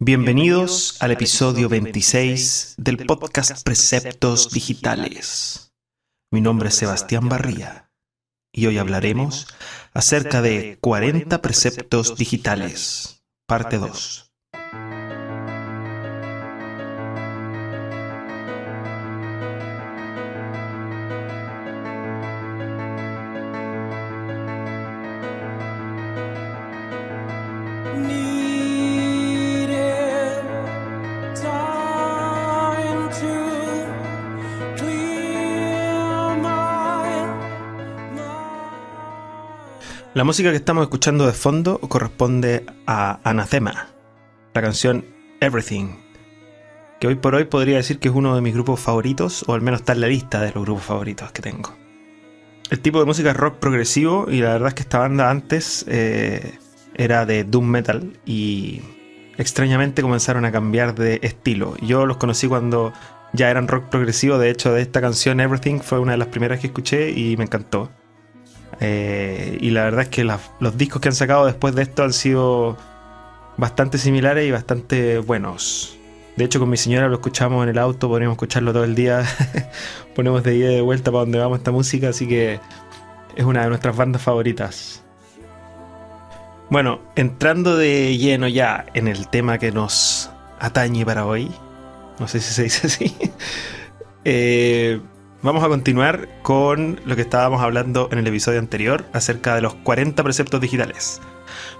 Bienvenidos al episodio 26 del podcast Preceptos Digitales. Mi nombre es Sebastián Barría y hoy hablaremos acerca de 40 preceptos digitales, parte 2. La música que estamos escuchando de fondo corresponde a Anathema, la canción Everything, que hoy por hoy podría decir que es uno de mis grupos favoritos, o al menos está en la lista de los grupos favoritos que tengo. El tipo de música es rock progresivo y la verdad es que esta banda antes era de doom metal y extrañamente comenzaron a cambiar de estilo. Yo los conocí cuando ya eran rock progresivo, de hecho de esta canción Everything fue una de las primeras que escuché y me encantó. Y la verdad es que los discos que han sacado después de esto han sido bastante similares y bastante buenos. De hecho, con mi señora lo escuchamos en el auto, podríamos escucharlo todo el día. Ponemos de ida y de vuelta para donde vamos esta música, así que es una de nuestras bandas favoritas. Bueno, entrando de lleno ya en el tema que nos atañe para hoy, no sé si se dice así, vamos a continuar con lo que estábamos hablando en el episodio anterior acerca de los 40 preceptos digitales.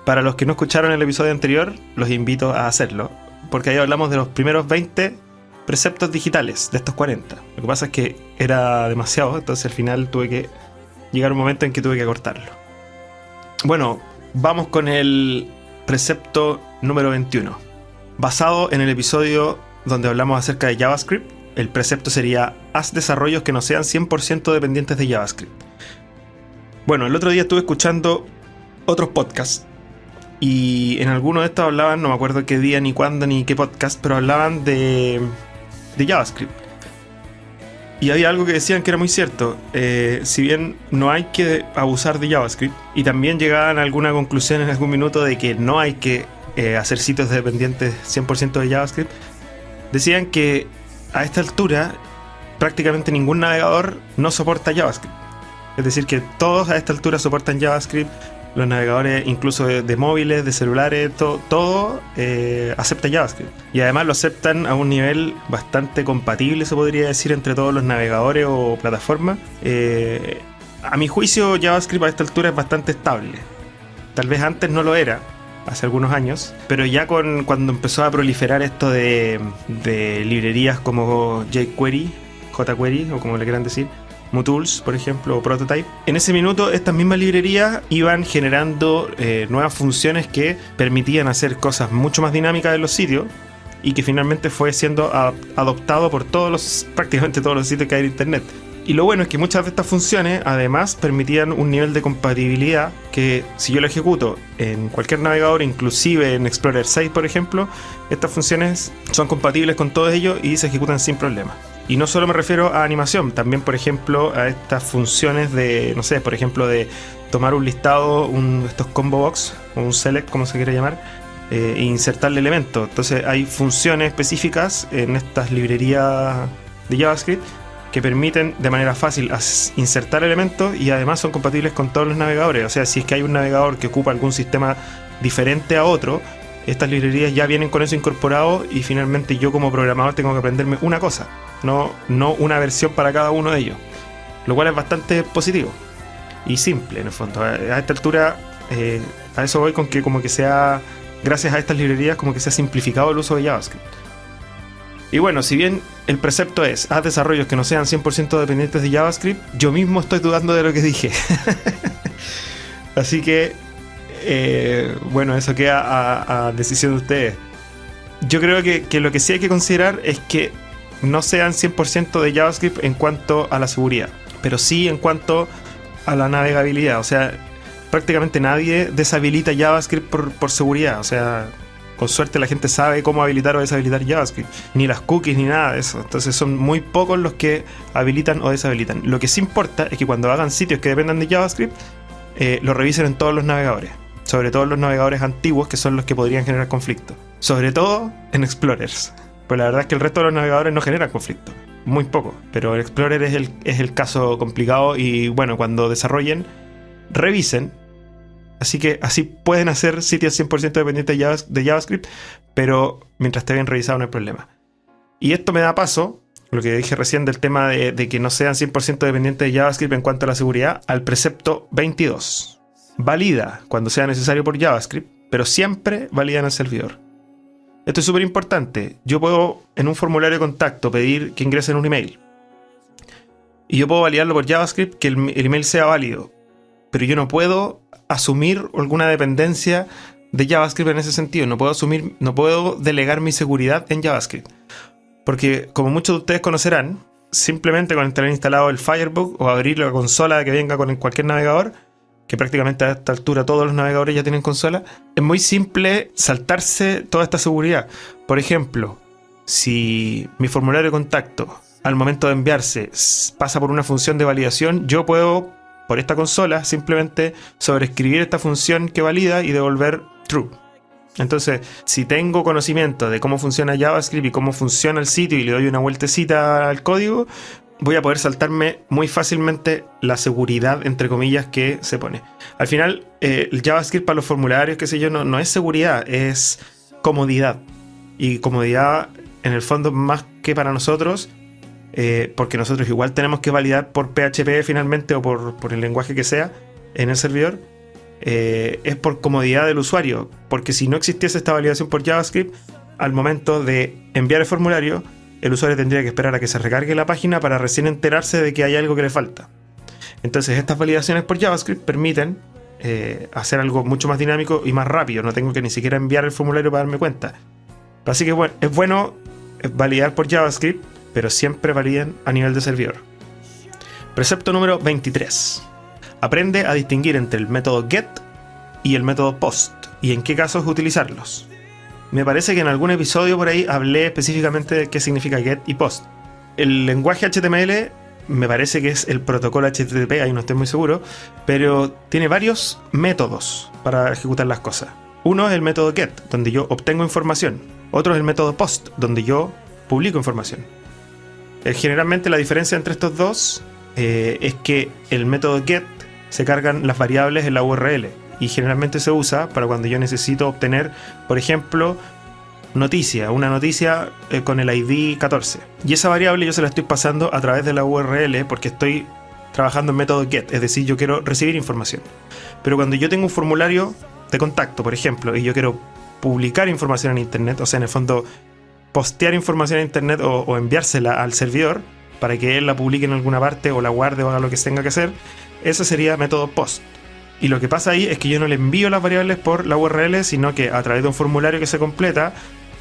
Para los que no escucharon el episodio anterior, los invito a hacerlo, porque ahí hablamos de los primeros 20 preceptos digitales de estos 40. Lo que pasa es que era demasiado, entonces al final tuve que llegar un momento en que tuve que cortarlo. Bueno, vamos con el precepto número 21. Basado en el episodio donde hablamos acerca de JavaScript, el precepto sería: haz desarrollos que no sean 100% dependientes de JavaScript. Bueno, el otro día estuve escuchando otros podcasts y en alguno de estos hablaban, no me acuerdo qué día, ni cuándo, ni qué podcast, pero hablaban de JavaScript. Y había algo que decían que era muy cierto. Si bien no hay que abusar de JavaScript, y también llegaban a alguna conclusión en algún minuto de que no hay que hacer sitios dependientes 100% de JavaScript, decían que a esta altura prácticamente ningún navegador no soporta JavaScript. Es decir, que todos a esta altura soportan JavaScript. Los navegadores incluso de móviles, de celulares, todo acepta JavaScript. Y además lo aceptan a un nivel bastante compatible, se podría decir, entre todos los navegadores o plataformas. A mi juicio, JavaScript a esta altura es bastante estable. Tal vez antes no lo era, hace algunos años, pero ya cuando empezó a proliferar esto de librerías como jQuery, o como le quieran decir, MooTools, por ejemplo, o Prototype, en ese minuto estas mismas librerías iban generando nuevas funciones que permitían hacer cosas mucho más dinámicas en los sitios y que finalmente fue siendo adoptado por prácticamente todos los sitios que hay en internet. Y lo bueno es que muchas de estas funciones además permitían un nivel de compatibilidad que, si yo lo ejecuto en cualquier navegador, inclusive en Explorer 6 por ejemplo, estas funciones son compatibles con todos ellos y se ejecutan sin problema. Y no solo me refiero a animación, también por ejemplo a estas funciones de, no sé, por ejemplo de tomar un listado, estos combo box o un select, como se quiere llamar, e insertarle elementos. Entonces hay funciones específicas en estas librerías de JavaScript que permiten de manera fácil insertar elementos y además son compatibles con todos los navegadores. O sea, si es que hay un navegador que ocupa algún sistema diferente a otro, estas librerías ya vienen con eso incorporado y finalmente yo como programador tengo que aprenderme una cosa, no una versión para cada uno de ellos, lo cual es bastante positivo y simple en el fondo. A esta altura a eso voy, con que como que sea, gracias a estas librerías, como que se ha simplificado el uso de JavaScript. Y bueno, si bien el precepto es haz desarrollos que no sean 100% dependientes de JavaScript, yo mismo estoy dudando de lo que dije. Así que bueno, eso queda a decisión de ustedes. Yo creo que lo que sí hay que considerar es que no sean 100% de JavaScript en cuanto a la seguridad, pero sí en cuanto a la navegabilidad. O sea, prácticamente nadie deshabilita JavaScript por seguridad. O sea, con suerte la gente sabe cómo habilitar o deshabilitar JavaScript, ni las cookies ni nada de eso. Entonces son muy pocos los que habilitan o deshabilitan. Lo que sí importa es que cuando hagan sitios que dependan de JavaScript, lo revisen en todos los navegadores, sobre todo en los navegadores antiguos, que son los que podrían generar conflictos. Sobre todo en Explorers. Pues la verdad es que el resto de los navegadores no generan conflicto. Muy poco. Pero el Explorer es el caso complicado. Y bueno, cuando desarrollen, revisen. Así que así pueden hacer sitios 100% dependientes de JavaScript. Pero mientras esté bien revisado no hay problema. Y esto me da paso, lo que dije recién del tema de que no sean 100% dependientes de JavaScript en cuanto a la seguridad, al precepto 22. Valida cuando sea necesario por JavaScript, pero siempre valida en el servidor. Esto es súper importante. Yo puedo en un formulario de contacto pedir que ingresen un email. Y yo puedo validarlo por JavaScript, que el email sea válido. Pero yo no puedo asumir alguna dependencia de JavaScript en ese sentido. No puedo delegar mi seguridad en JavaScript. Porque como muchos de ustedes conocerán, simplemente con tener instalado el Firebug o abrir la consola que venga con cualquier navegador, que prácticamente a esta altura todos los navegadores ya tienen consola, es muy simple saltarse toda esta seguridad. Por ejemplo, si mi formulario de contacto al momento de enviarse pasa por una función de validación, yo puedo, por esta consola, simplemente sobreescribir esta función que valida y devolver true. Entonces, si tengo conocimiento de cómo funciona JavaScript y cómo funciona el sitio y le doy una vueltecita al código, voy a poder saltarme muy fácilmente la seguridad, entre comillas, que se pone. Al final, el JavaScript para los formularios, qué sé yo, no es seguridad, es comodidad. Y comodidad, en el fondo, más que para nosotros, porque nosotros igual tenemos que validar por PHP finalmente o por el lenguaje que sea en el servidor, es por comodidad del usuario. Porque si no existiese esta validación por JavaScript, al momento de enviar el formulario, el usuario tendría que esperar a que se recargue la página para recién enterarse de que hay algo que le falta. Entonces estas validaciones por JavaScript permiten hacer algo mucho más dinámico y más rápido. No tengo que ni siquiera enviar el formulario para darme cuenta. Así que bueno, es bueno validar por JavaScript, pero siempre validen a nivel de servidor. Precepto número 23. Aprende a distinguir entre el método get y el método post y en qué casos utilizarlos. Me parece que en algún episodio por ahí hablé específicamente de qué significa get y post. El lenguaje HTML me parece que es el protocolo HTTP, ahí no estoy muy seguro, pero tiene varios métodos para ejecutar las cosas. Uno es el método get, donde yo obtengo información. Otro es el método post, donde yo publico información. Generalmente la diferencia entre estos dos es que el método get se cargan las variables en la URL. Y generalmente se usa para cuando yo necesito obtener, por ejemplo, una noticia con el ID 14. Y esa variable yo se la estoy pasando a través de la URL porque estoy trabajando en método get, es decir, yo quiero recibir información. Pero cuando yo tengo un formulario de contacto, por ejemplo, y yo quiero publicar información en internet, o sea, en el fondo, postear información en internet o enviársela al servidor para que él la publique en alguna parte o la guarde o haga lo que tenga que hacer, ese sería método post. Y lo que pasa ahí es que yo no le envío las variables por la URL, sino que a través de un formulario que se completa,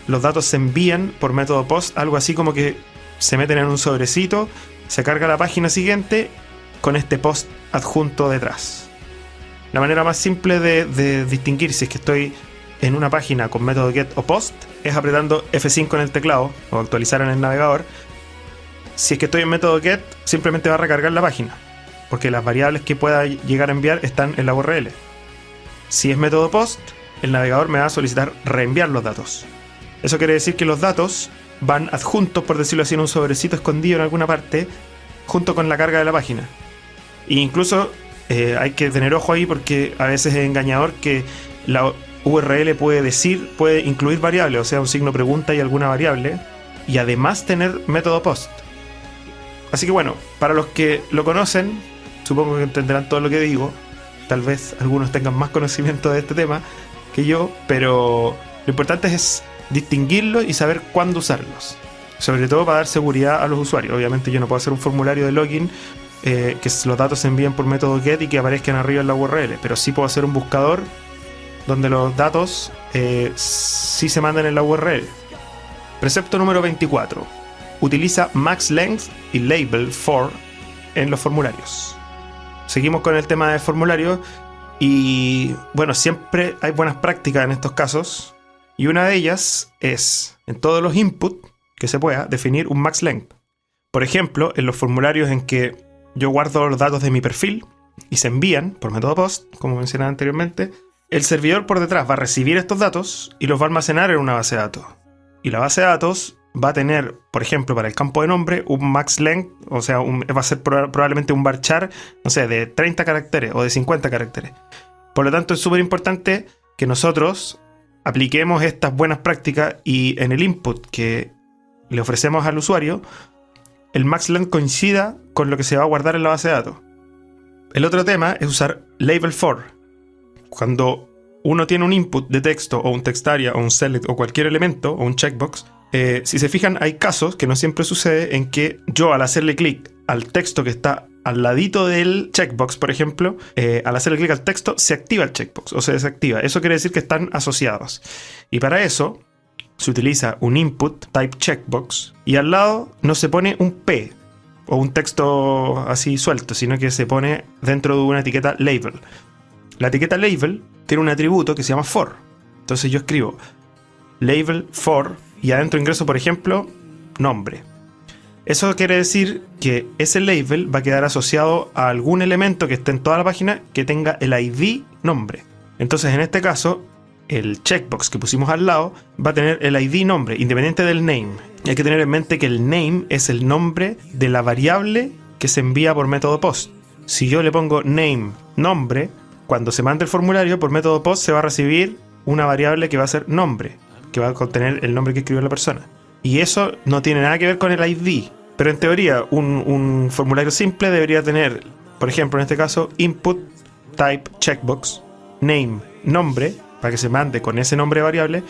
los datos se envían por método post, algo así como que se meten en un sobrecito, se carga la página siguiente con este post adjunto detrás. La manera más simple de distinguir si es que estoy en una página con método get o post es apretando F5 en el teclado o actualizar en el navegador. Si es que estoy en método get, simplemente va a recargar la página, porque las variables que pueda llegar a enviar están en la URL. Si es método post, el navegador me va a solicitar reenviar los datos. Eso quiere decir que los datos van adjuntos, por decirlo así, en un sobrecito escondido en alguna parte, junto con la carga de la página. E incluso hay que tener ojo ahí porque a veces es engañador que la URL puede incluir variables, o sea, un signo pregunta y alguna variable, y además tener método post. Así que bueno, para los que lo conocen, supongo que entenderán todo lo que digo. Tal vez algunos tengan más conocimiento de este tema que yo, pero lo importante es distinguirlos y saber cuándo usarlos. Sobre todo para dar seguridad a los usuarios. Obviamente yo no puedo hacer un formulario de login que los datos se envíen por método get y que aparezcan arriba en la URL, pero sí puedo hacer un buscador donde los datos sí se mandan en la URL. Precepto número 24. Utiliza max length y label for en los formularios. Seguimos con el tema de formularios y bueno, siempre hay buenas prácticas en estos casos y una de ellas es en todos los inputs que se pueda definir un max length. Por ejemplo, en los formularios en que yo guardo los datos de mi perfil y se envían por método post, como mencionaba anteriormente, el servidor por detrás va a recibir estos datos y los va a almacenar en una base de datos. Y la base de datos va a tener, por ejemplo, para el campo de nombre, un max length, o sea, va a ser probablemente un varchar, no sé, de 30 caracteres o de 50 caracteres. Por lo tanto, es súper importante que nosotros apliquemos estas buenas prácticas y en el input que le ofrecemos al usuario, el max length coincida con lo que se va a guardar en la base de datos. El otro tema es usar label for. Cuando uno tiene un input de texto o un textarea o un select o cualquier elemento o un checkbox, si se fijan, hay casos que no siempre sucede en que yo, al hacerle clic al texto que está al ladito del checkbox, por ejemplo, al hacerle clic al texto se activa el checkbox o se desactiva. Eso quiere decir que están asociados. Y para eso se utiliza un input type checkbox y al lado no se pone un P o un texto así suelto, sino que se pone dentro de una etiqueta label. La etiqueta label tiene un atributo que se llama for. Entonces yo escribo label for y adentro ingreso, por ejemplo, nombre. Eso quiere decir que ese label va a quedar asociado a algún elemento que esté en toda la página que tenga el ID nombre. Entonces en este caso, el checkbox que pusimos al lado va a tener el ID nombre, independiente del name. Y hay que tener en mente que el name es el nombre de la variable que se envía por método post. Si yo le pongo name nombre, cuando se mande el formulario por método post se va a recibir una variable que va a ser nombre, que va a contener el nombre que escribió la persona. Y eso no tiene nada que ver con el ID. Pero en teoría, un formulario simple debería tener, por ejemplo, en este caso, input type checkbox, name nombre, para que se mande con ese nombre variable,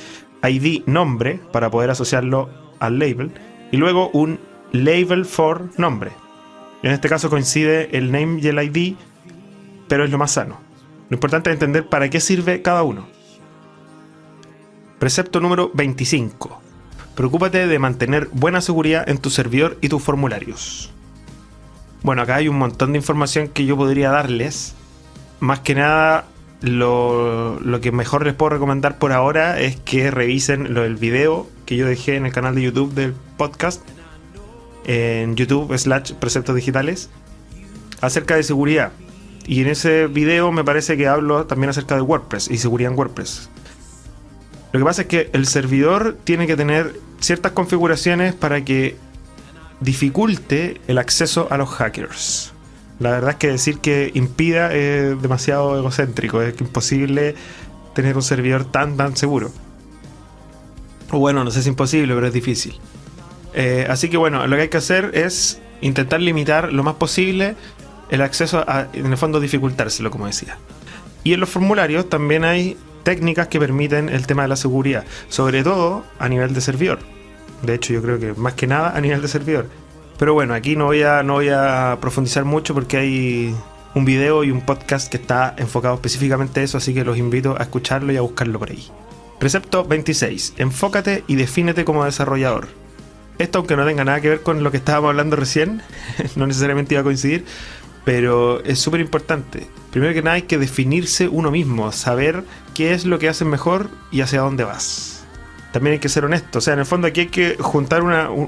ID nombre, para poder asociarlo al label, y luego un label for nombre. En este caso coincide el name y el ID, pero es lo más sano. Lo importante es entender para qué sirve cada uno. Precepto número 25. Preocúpate de mantener buena seguridad en tu servidor y tus formularios. Bueno, acá hay un montón de información que yo podría darles. Más que nada, lo que mejor les puedo recomendar por ahora es que revisen el video que yo dejé en el canal de YouTube del podcast, en YouTube/preceptos digitales, acerca de seguridad. Y en ese video me parece que hablo también acerca de WordPress y seguridad en WordPress. Lo que pasa es que el servidor tiene que tener ciertas configuraciones para que dificulte el acceso a los hackers. La verdad es que decir que impida es demasiado egocéntrico. Es imposible tener un servidor tan seguro. O bueno, no sé si es imposible, pero es difícil. Así que bueno, lo que hay que hacer es intentar limitar lo más posible el acceso a, en el fondo, dificultárselo, como decía. Y en los formularios también hay técnicas que permiten el tema de la seguridad, sobre todo a nivel de servidor. De hecho, yo creo que más que nada a nivel de servidor. Pero bueno, aquí no voy a profundizar mucho porque hay un video y un podcast que está enfocado específicamente a eso, así que los invito a escucharlo y a buscarlo por ahí. Precepto 26. Enfócate y defínete como desarrollador. Esto, aunque no tenga nada que ver con lo que estábamos hablando recién, no necesariamente iba a coincidir, pero es súper importante. Primero que nada hay que definirse uno mismo, saber qué es lo que haces mejor y hacia dónde vas. También hay que ser honesto, o sea, en el fondo aquí hay que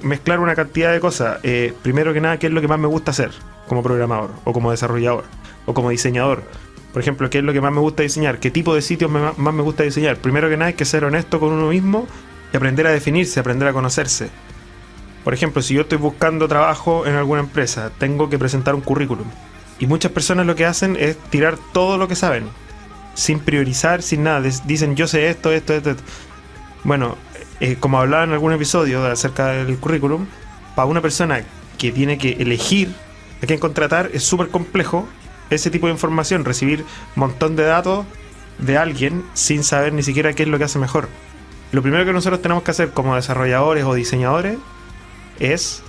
mezclar una cantidad de cosas. Primero que nada, qué es lo que más me gusta hacer como programador, o como desarrollador, o como diseñador. Por ejemplo, qué es lo que más me gusta diseñar, qué tipo de sitios más me gusta diseñar. Primero que nada hay que ser honesto con uno mismo y aprender a definirse, aprender a conocerse. Por ejemplo, si yo estoy buscando trabajo en alguna empresa, tengo que presentar un currículum. Y muchas personas lo que hacen es tirar todo lo que saben, sin priorizar, sin nada. Dicen, yo sé esto. Bueno, como hablaba en algún episodio acerca del currículum, para una persona que tiene que elegir a quién contratar es súper complejo ese tipo de información, recibir un montón de datos de alguien sin saber ni siquiera qué es lo que hace mejor. Lo primero que nosotros tenemos que hacer como desarrolladores o diseñadores es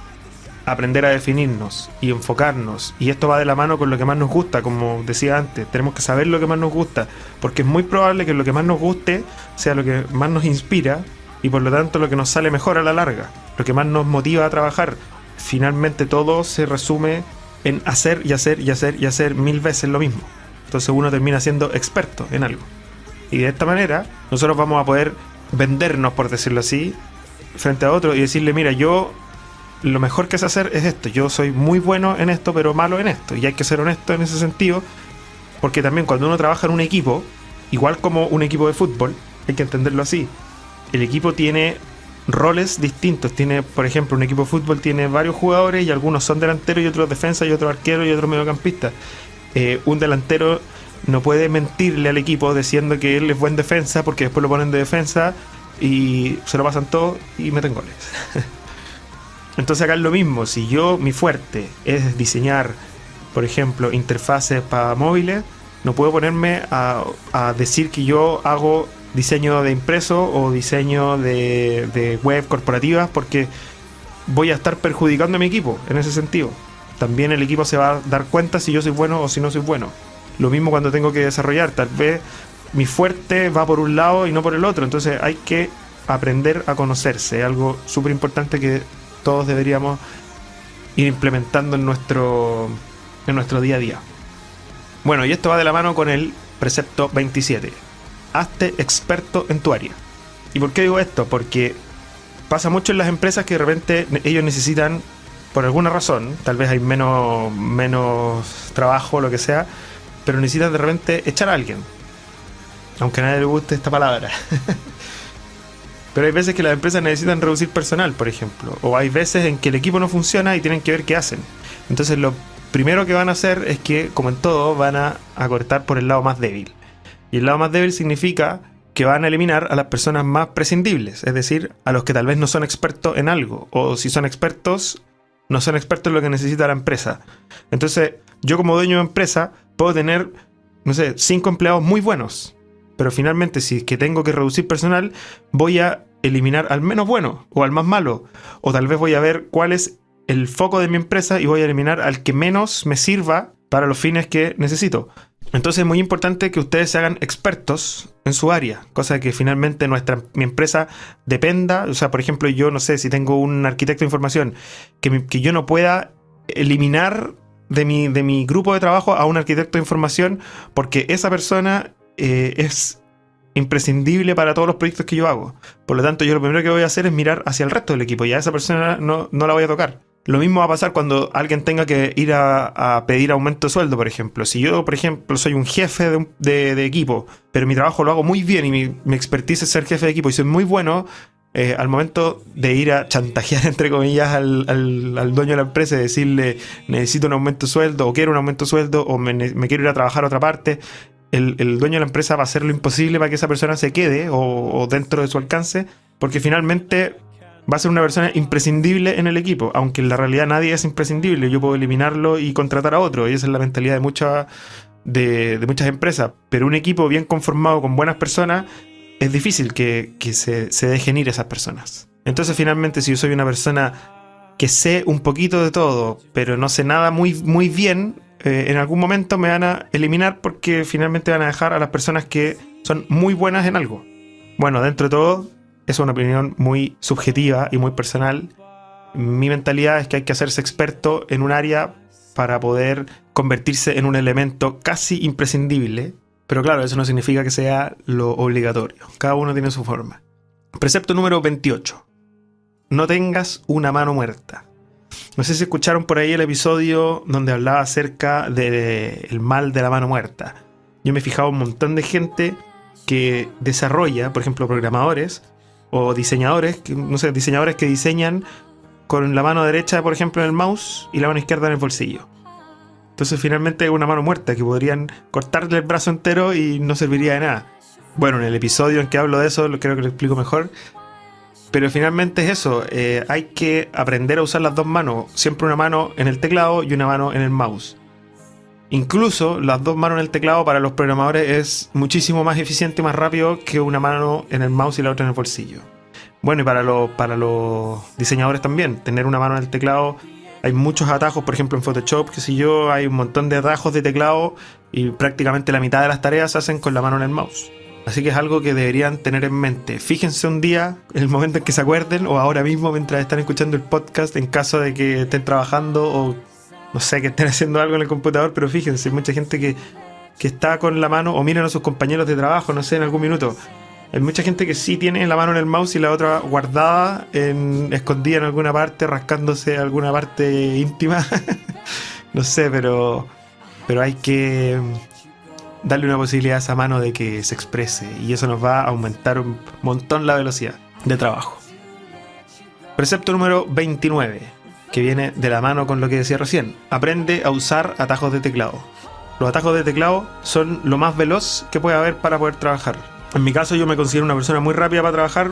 aprender a definirnos y enfocarnos, y esto va de la mano con lo que más nos gusta. Como decía antes, tenemos que saber lo que más nos gusta, porque es muy probable que lo que más nos guste sea lo que más nos inspira y por lo tanto lo que nos sale mejor a la larga, lo que más nos motiva a trabajar. Finalmente todo se resume en hacer y hacer y hacer y hacer 1000 veces lo mismo. Entonces uno termina siendo experto en algo, y de esta manera nosotros vamos a poder vendernos, por decirlo así, frente a otro y decirle, mira, yo lo mejor que sé hacer es esto, yo soy muy bueno en esto pero malo en esto. Y hay que ser honesto en ese sentido, porque también cuando uno trabaja en un equipo igual como un equipo de fútbol, hay que entenderlo así. El equipo tiene roles distintos. Tiene, por ejemplo, un equipo de fútbol tiene varios jugadores y algunos son delanteros y otros defensa y otros arqueros y otros mediocampistas. Un delantero no puede mentirle al equipo diciendo que él es buen defensa, porque después lo ponen de defensa y se lo pasan todo y meten goles. Entonces acá es lo mismo. Si mi fuerte es diseñar, por ejemplo, interfaces para móviles, no puedo ponerme a decir que yo hago diseño de impreso o diseño de web corporativas, porque voy a estar perjudicando a mi equipo en ese sentido. También el equipo se va a dar cuenta si yo soy bueno o si no soy bueno. Lo mismo cuando tengo que desarrollar. Tal vez mi fuerte va por un lado y no por el otro. Entonces hay que aprender a conocerse. Es algo súper importante que todos deberíamos ir implementando en nuestro día a día. Bueno, y esto va de la mano con el precepto 27. Hazte experto en tu área. ¿Y por qué digo esto? Porque pasa mucho en las empresas que de repente ellos necesitan, por alguna razón, tal vez hay menos trabajo o lo que sea, pero necesitan de repente echar a alguien. Aunque a nadie le guste esta palabra. Pero hay veces que las empresas necesitan reducir personal, por ejemplo. O hay veces en que el equipo no funciona y tienen que ver qué hacen. Entonces lo primero que van a hacer es que, como en todo, van a cortar por el lado más débil. Y el lado más débil significa que van a eliminar a las personas más prescindibles. Es decir, a los que tal vez no son expertos en algo. O si son expertos, no son expertos en lo que necesita la empresa. Entonces, yo como dueño de empresa puedo tener, no sé, 5 empleados muy buenos. Pero finalmente, si es que tengo que reducir personal, voy a eliminar al menos bueno o al más malo. O tal vez voy a ver cuál es el foco de mi empresa y voy a eliminar al que menos me sirva para los fines que necesito. Entonces es muy importante que ustedes se hagan expertos en su área, cosa que finalmente mi empresa dependa. O sea, por ejemplo, yo no sé si tengo un arquitecto de información que yo no pueda eliminar de mi grupo de trabajo a un arquitecto de información, porque esa persona es imprescindible para todos los proyectos que yo hago. Por lo tanto, yo lo primero que voy a hacer es mirar hacia el resto del equipo y a esa persona no la voy a tocar. Lo mismo va a pasar cuando alguien tenga que ir a pedir aumento de sueldo, por ejemplo. Si yo, por ejemplo, soy un jefe de equipo, pero mi trabajo lo hago muy bien y mi expertise es ser jefe de equipo y soy muy bueno, al momento de ir a chantajear, entre comillas, al dueño de la empresa y decirle necesito un aumento de sueldo o quiero un aumento de sueldo o me quiero ir a trabajar a otra parte, el dueño de la empresa va a hacer lo imposible para que esa persona se quede o dentro de su alcance, porque finalmente va a ser una persona imprescindible en el equipo, aunque en la realidad nadie es imprescindible. Yo puedo eliminarlo y contratar a otro, y esa es la mentalidad de muchas empresas. Pero un equipo bien conformado con buenas personas, es difícil que se dejen ir esas personas. Entonces finalmente, si yo soy una persona que sé un poquito de todo, pero no sé nada muy, muy bien, en algún momento me van a eliminar porque finalmente van a dejar a las personas que son muy buenas en algo. Bueno, dentro de todo, es una opinión muy subjetiva y muy personal. Mi mentalidad es que hay que hacerse experto en un área para poder convertirse en un elemento casi imprescindible. Pero claro, eso no significa que sea lo obligatorio. Cada uno tiene su forma. Precepto número 28. No tengas una mano muerta. No sé si escucharon por ahí el episodio donde hablaba acerca del mal de la mano muerta. Yo me he fijado un montón de gente que desarrolla, por ejemplo, programadores o diseñadores, diseñadores que diseñan con la mano derecha, por ejemplo, en el mouse y la mano izquierda en el bolsillo. Entonces finalmente es una mano muerta que podrían cortarle el brazo entero y no serviría de nada. Bueno, en el episodio en que hablo de eso creo que lo explico mejor. Pero finalmente es eso, hay que aprender a usar las dos manos, siempre una mano en el teclado y una mano en el mouse. Incluso las dos manos en el teclado para los programadores es muchísimo más eficiente y más rápido que una mano en el mouse y la otra en el bolsillo. Bueno, y para los diseñadores también, tener una mano en el teclado, hay muchos atajos, por ejemplo en Photoshop, qué sé yo, hay un montón de atajos de teclado y prácticamente la mitad de las tareas se hacen con la mano en el mouse. Así que es algo que deberían tener en mente. Fíjense un día, en el momento en que se acuerden, o ahora mismo mientras están escuchando el podcast, en caso de que estén trabajando o no sé, que estén haciendo algo en el computador, pero fíjense, hay mucha gente que está con la mano, o miren a sus compañeros de trabajo, no sé, en algún minuto. Hay mucha gente que sí tiene la mano en el mouse y la otra guardada, escondida en alguna parte, rascándose alguna parte íntima. No sé, pero hay que darle una posibilidad a esa mano de que se exprese, y eso nos va a aumentar un montón la velocidad de trabajo. Precepto número 29, que viene de la mano con lo que decía recién: aprende a usar atajos de teclado. Los atajos de teclado son lo más veloz que puede haber para poder trabajar. En mi caso, yo me considero una persona muy rápida para trabajar,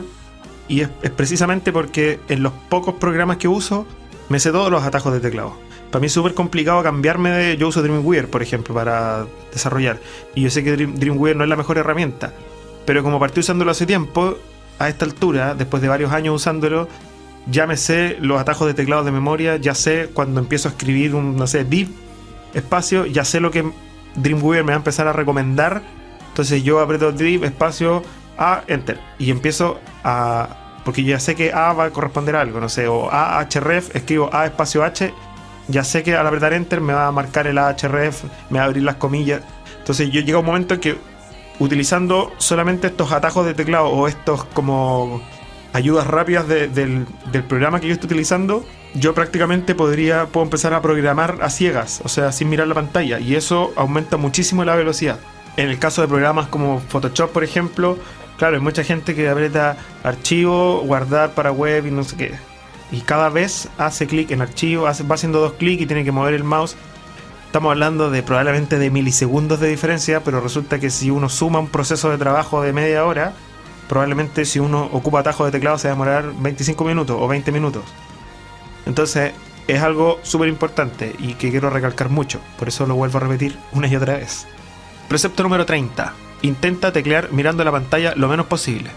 y es precisamente porque en los pocos programas que uso me sé todos los atajos de teclado. Para mí es súper complicado cambiarme de... Yo uso Dreamweaver, por ejemplo, para desarrollar, y yo sé que Dreamweaver no es la mejor herramienta, pero como partí usándolo hace tiempo, a esta altura, después de varios años usándolo, ya me sé los atajos de teclado de memoria. Ya sé cuando empiezo a escribir un, no sé, div, espacio, ya sé lo que Dreamweaver me va a empezar a recomendar. Entonces yo aprieto div, espacio, A, enter, y empiezo a... porque ya sé que A va a corresponder a algo, no sé, o ahref, escribo A espacio H, ya sé que al apretar enter me va a marcar el ahref, me va a abrir las comillas. Entonces yo llega un momento en que, utilizando solamente estos atajos de teclado o estos como ayudas rápidas del programa que yo estoy utilizando, yo prácticamente puedo empezar a programar a ciegas, o sea, sin mirar la pantalla, y eso aumenta muchísimo la velocidad. En el caso de programas como Photoshop, por ejemplo, claro, hay mucha gente que aprieta archivo, guardar para web y no sé qué, y cada vez hace clic en archivo, va haciendo 2 clics y tiene que mover el mouse. Estamos hablando de probablemente de milisegundos de diferencia, pero resulta que si uno suma un proceso de trabajo de media hora, probablemente si uno ocupa atajos de teclado se va a demorar 25 minutos o 20 minutos. Entonces es algo súper importante y que quiero recalcar mucho, por eso lo vuelvo a repetir una y otra vez. Precepto número 30. Intenta teclear mirando la pantalla lo menos posible.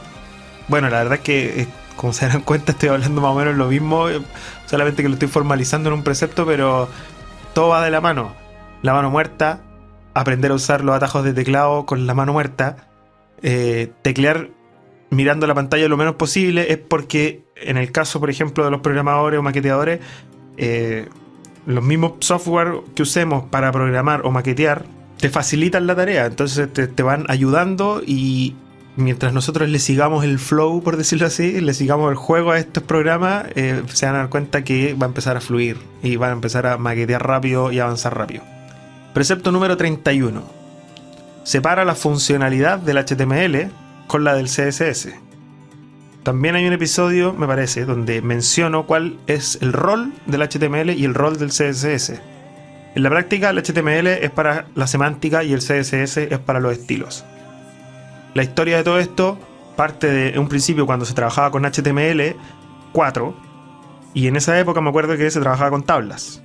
Bueno, la verdad es que, como se darán cuenta, estoy hablando más o menos lo mismo, solamente que lo estoy formalizando en un precepto, pero todo va de la mano. La mano muerta, aprender a usar los atajos de teclado con la mano muerta, teclear mirando la pantalla lo menos posible, es porque en el caso, por ejemplo, de los programadores o maqueteadores, los mismos software que usemos para programar o maquetear te facilitan la tarea, entonces te van ayudando, y mientras nosotros le sigamos el flow, por decirlo así, le sigamos el juego a estos programas, se van a dar cuenta que va a empezar a fluir y van a empezar a maquetear rápido y avanzar rápido. Precepto número 31. Separa la funcionalidad del HTML con la del CSS. También hay un episodio, me parece, donde menciono cuál es el rol del HTML y el rol del CSS. En la práctica, el HTML es para la semántica y el CSS es para los estilos. La historia de todo esto parte de un principio cuando se trabajaba con HTML4, y en esa época me acuerdo que se trabajaba con tablas.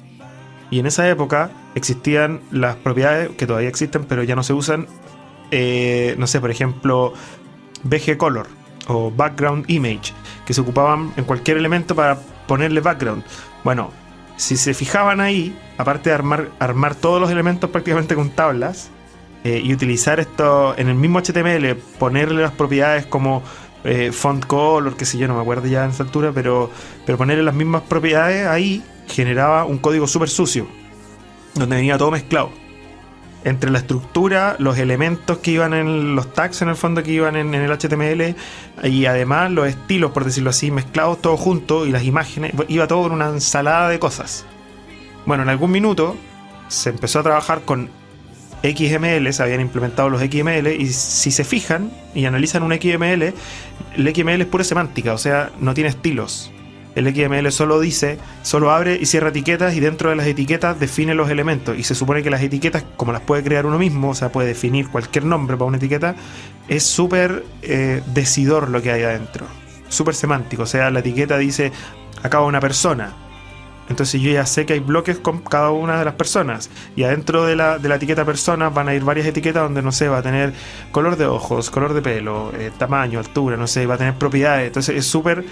Y en esa época existían las propiedades que todavía existen, pero ya no se usan. No sé, por ejemplo, BG Color o Background Image, que se ocupaban en cualquier elemento para ponerle background. Bueno, si se fijaban ahí, aparte de armar todos los elementos prácticamente con tablas, y utilizar esto en el mismo HTML, ponerle las propiedades como font color, que sé yo, no me acuerdo ya en esta altura, pero ponerle las mismas propiedades ahí generaba un código súper sucio, donde venía todo mezclado entre la estructura, los elementos que iban en los tags, en el fondo, que iban en el HTML, y además los estilos, por decirlo así, mezclados todos juntos, y las imágenes, iba todo en una ensalada de cosas. Bueno, en algún minuto se empezó a trabajar con XML, se habían implementado los XML, y si se fijan y analizan un XML, el XML es pura semántica, o sea, no tiene estilos. El XML solo abre y cierra etiquetas, y dentro de las etiquetas define los elementos, y se supone que las etiquetas, como las puede crear uno mismo, o sea, puede definir cualquier nombre para una etiqueta, es súper decidor lo que hay adentro, súper semántico. O sea, la etiqueta dice acá va una persona, entonces yo ya sé que hay bloques con cada una de las personas, y adentro de la etiqueta persona van a ir varias etiquetas donde, no sé, va a tener color de ojos, color de pelo, tamaño, altura, no sé, va a tener propiedades. Entonces es súper...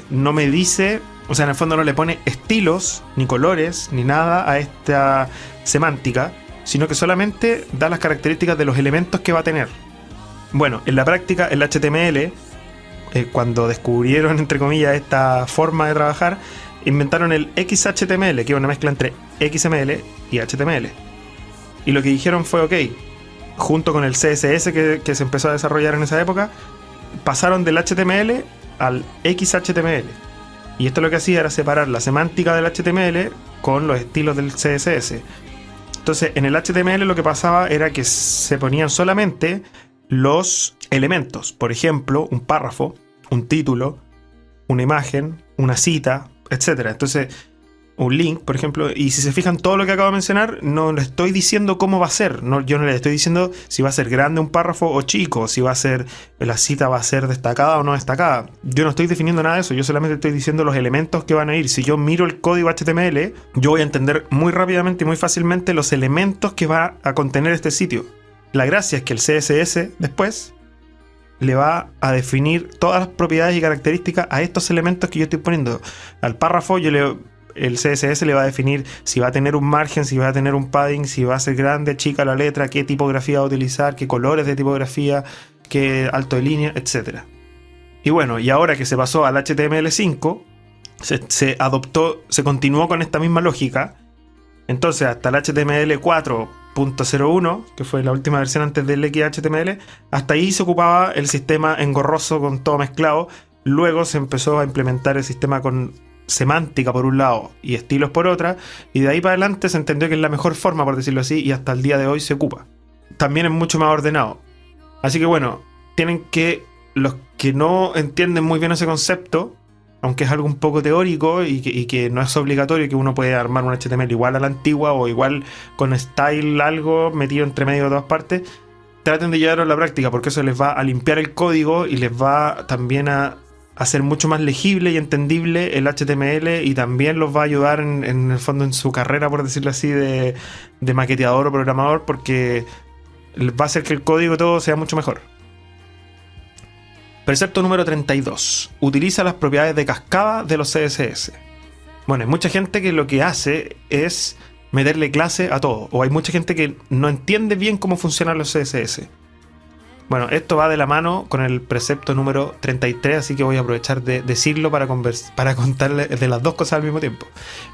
no me dice, o sea, en el fondo no le pone estilos, ni colores, ni nada a esta semántica, sino que solamente da las características de los elementos que va a tener. Bueno, en la práctica, el HTML, cuando descubrieron, entre comillas, esta forma de trabajar, inventaron el XHTML, que es una mezcla entre XML y HTML. Y lo que dijeron fue, ok, junto con el CSS que se empezó a desarrollar en esa época, pasaron del HTML al XHTML, y esto lo que hacía era separar la semántica del HTML con los estilos del CSS. Entonces, en el HTML lo que pasaba era que se ponían solamente los elementos. Por ejemplo, un párrafo, un título, una imagen, una cita, etc. Entonces, un link, por ejemplo, y si se fijan todo lo que acabo de mencionar, no le estoy diciendo cómo va a ser, yo no le estoy diciendo si va a ser grande un párrafo o chico, si va a ser, la cita va a ser destacada o no destacada. Yo no estoy definiendo nada de eso, yo solamente estoy diciendo los elementos que van a ir. Si yo miro el código HTML, yo voy a entender muy rápidamente y muy fácilmente los elementos que va a contener este sitio. La gracia es que el CSS después le va a definir todas las propiedades y características a estos elementos que yo estoy poniendo. Al párrafo el CSS le va a definir si va a tener un margen, si va a tener un padding, si va a ser grande, chica la letra, qué tipografía va a utilizar, qué colores de tipografía, qué alto de línea, etc. Y bueno, y ahora que se pasó al HTML5, se continuó con esta misma lógica. Entonces hasta el HTML 4.01, que fue la última versión antes del XHTML, hasta ahí se ocupaba el sistema engorroso con todo mezclado. Luego se empezó a implementar el sistema con semántica por un lado y estilos por otra, y de ahí para adelante se entendió que es la mejor forma, por decirlo así, y hasta el día de hoy se ocupa. También es mucho más ordenado. Así que bueno, los que no entienden muy bien ese concepto, aunque es algo un poco teórico y que no es obligatorio, que uno puede armar un HTML igual a la antigua o igual con style algo metido entre medio de todas partes, traten de llevarlo a la práctica, porque eso les va a limpiar el código y les va también a hacer mucho más legible y entendible el HTML, y también los va a ayudar en el fondo en su carrera, por decirlo así, de maqueteador o programador, porque va a hacer que el código todo sea mucho mejor. Precepto número 32. Utiliza las propiedades de cascada de los CSS. Bueno, hay mucha gente que lo que hace es meterle clase a todo, o hay mucha gente que no entiende bien cómo funcionan los CSS. Bueno, esto va de la mano con el precepto número 33, así que voy a aprovechar de decirlo para contarle de las dos cosas al mismo tiempo.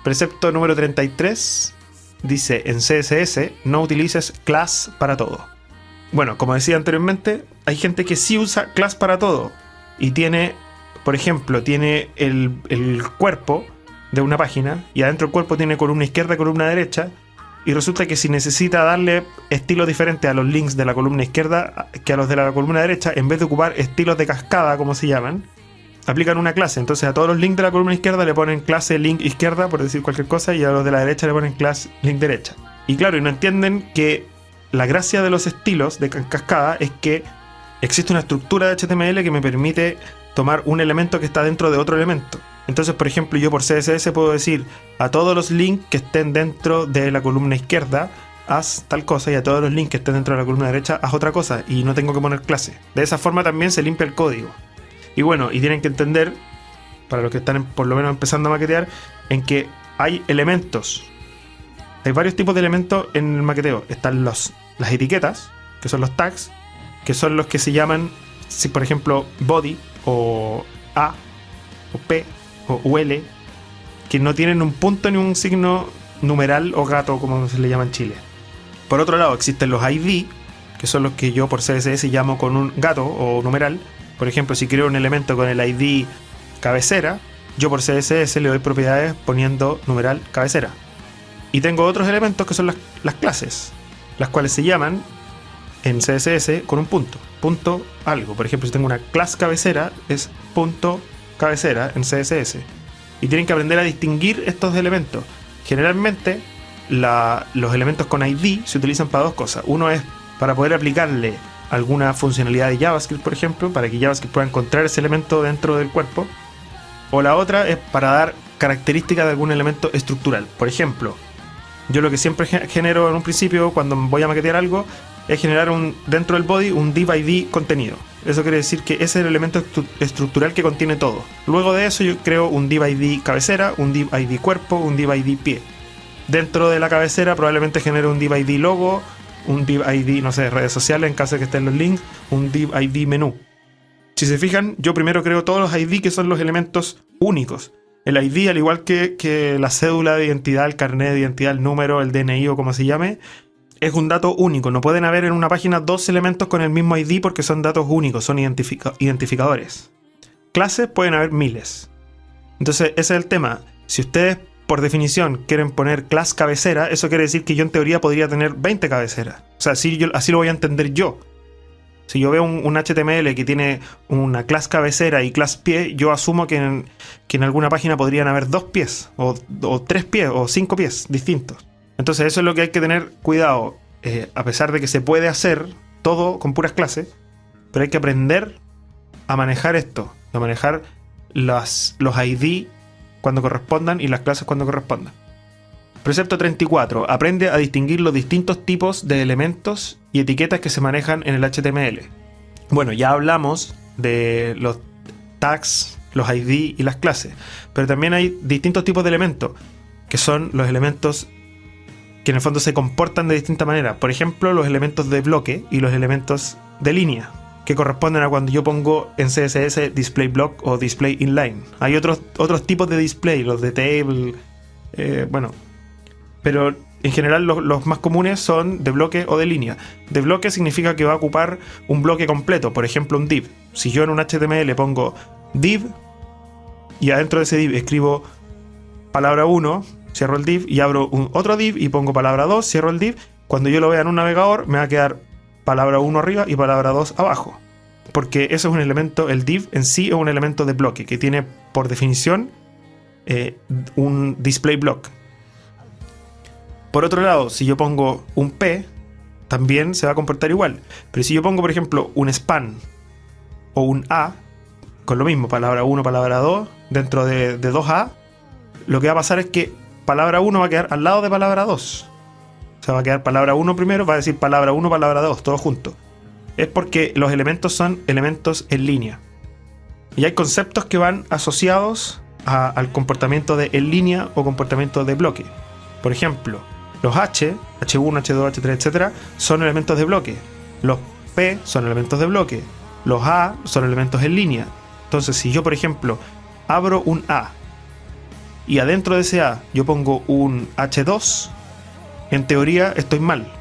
Precepto número 33 dice: en CSS no utilices class para todo. Bueno, como decía anteriormente, hay gente que sí usa class para todo y tiene, por ejemplo, el cuerpo de una página, y adentro del cuerpo tiene columna izquierda, columna derecha. Y resulta que si necesita darle estilos diferentes a los links de la columna izquierda que a los de la columna derecha, en vez de ocupar estilos de cascada, como se llaman, aplican una clase. Entonces a todos los links de la columna izquierda le ponen clase link izquierda, por decir cualquier cosa, y a los de la derecha le ponen clase link derecha. Y claro, y no entienden que la gracia de los estilos de cascada es que existe una estructura de HTML que me permite tomar un elemento que está dentro de otro elemento. Entonces, por ejemplo, yo por CSS puedo decir a todos los links que estén dentro de la columna izquierda, haz tal cosa, y a todos los links que estén dentro de la columna derecha, haz otra cosa, y no tengo que poner clase. De esa forma también se limpia el código. Y bueno, y tienen que entender, para los que están por lo menos empezando a maquetear, en que hay elementos. Hay varios tipos de elementos en el maqueteo. Están las etiquetas, que son los tags, que son los que se llaman, si por ejemplo, body, o A, o P, o UL, que no tienen un punto ni un signo numeral o gato, como se le llama en Chile. Por otro lado, existen los ID, que son los que yo por CSS llamo con un gato o numeral. Por ejemplo, si creo un elemento con el ID cabecera, yo por CSS le doy propiedades poniendo numeral cabecera. Y tengo otros elementos que son las clases, las cuales se llaman en CSS con un punto algo. Por ejemplo, si tengo una clase cabecera, es punto cabecera en CSS. Y tienen que aprender a distinguir estos elementos. Generalmente los elementos con ID se utilizan para dos cosas. Uno es para poder aplicarle alguna funcionalidad de JavaScript, por ejemplo, para que JavaScript pueda encontrar ese elemento dentro del cuerpo. O la otra es para dar características de algún elemento estructural. Por ejemplo, yo lo que siempre genero en un principio cuando voy a maquetear algo es generar dentro del body un div ID contenido. Eso quiere decir que ese es el elemento estructural que contiene todo. Luego de eso yo creo un div ID cabecera, un div ID cuerpo, un div ID pie. Dentro de la cabecera probablemente genere un div ID logo, un div ID, no sé, redes sociales en caso de que estén los links, un div ID menú. Si se fijan, yo primero creo todos los ID que son los elementos únicos. El ID, al igual que la cédula de identidad, el carnet de identidad, el número, el DNI o como se llame, es un dato único. No pueden haber en una página dos elementos con el mismo ID porque son datos únicos, son identificadores. Clases pueden haber miles. Entonces ese es el tema. Si ustedes por definición quieren poner class cabecera, eso quiere decir que yo en teoría podría tener 20 cabeceras. O sea, así lo voy a entender yo. Si yo veo un HTML que tiene una class cabecera y class pie, yo asumo que en alguna página podrían haber 2 pies, o 3 pies, o 5 pies distintos. Entonces eso es lo que hay que tener cuidado. A pesar de que se puede hacer todo con puras clases, pero hay que aprender a manejar esto, a manejar los ID cuando correspondan y las clases cuando correspondan. Precepto 34. Aprende a distinguir los distintos tipos de elementos y etiquetas que se manejan en el HTML. Bueno, ya hablamos de los tags, los ID y las clases, pero también hay distintos tipos de elementos, que son los elementos que en el fondo se comportan de distinta manera. Por ejemplo, los elementos de bloque y los elementos de línea, que corresponden a cuando yo pongo en CSS display block o display inline. Hay otros tipos de display, los de table, pero en general los más comunes son de bloque o de línea. De bloque significa que va a ocupar un bloque completo, por ejemplo un div. Si yo en un HTML pongo div y adentro de ese div escribo palabra 1, cierro el div y abro otro div y pongo palabra 2, cierro el div, cuando yo lo vea en un navegador me va a quedar palabra 1 arriba y palabra 2 abajo. Porque eso es un elemento, el div en sí es un elemento de bloque que tiene por definición un display block. Por otro lado, si yo pongo un P, también se va a comportar igual. Pero si yo pongo, por ejemplo, un span o un A, con lo mismo, palabra 1, palabra 2, dentro de 2A, lo que va a pasar es que palabra 1 va a quedar al lado de palabra 2. O sea, va a quedar palabra 1 primero, va a decir palabra 1, palabra 2, todo junto. Es porque los elementos son elementos en línea. Y hay conceptos que van asociados al comportamiento de en línea o comportamiento de bloque. Por ejemplo, los H1, H2, H3, etc. son elementos de bloque. Los P son elementos de bloque. Los A son elementos en línea. Entonces, si yo, por ejemplo, abro un A y adentro de ese A yo pongo un H2, en teoría estoy mal.